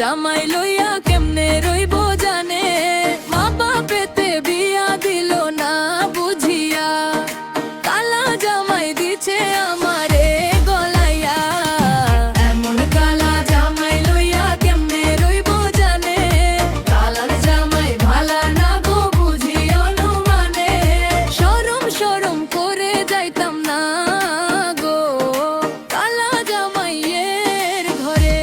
জামাই লইয়া কেমনে রইব জানে, মা বাপেতে বিয়া দিল না বুঝিয়া, কালা জামাই দিছে আমারে গলাইয়া। এমন কালা জামাই লইয়া কেমনে রইব জানে, কালার জামাই ভালা না গো বুঝি অনুমানে। শরম শরম করে যাইতাম না গো কালা জামাইয়ের ঘরে।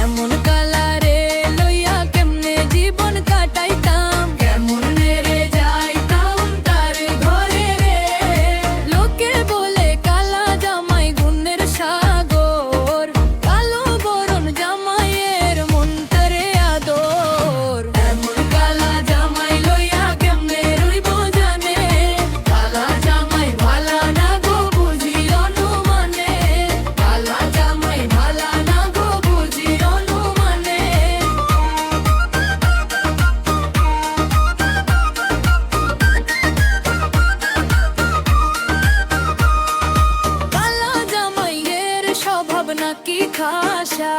এমন কালারে লইয়া কেমনে জীবন কাটাইতাম, কেমন রে যাইতাম তার ঘরে রে। লোকে বলে কালা জামাই গুণের সাগর, কালো বরণ জামাইয়ের মন্তরে আদর। এমন কালা জামাই লইয়া কেমনে রইব জানে, কালা জামাই ভালা না গো বুঝি অনুমানে, কালা জামাই ভালা না গো বুঝি অনুমানে। কালা জামাইয়ের স্বভাব নাকি খাসা,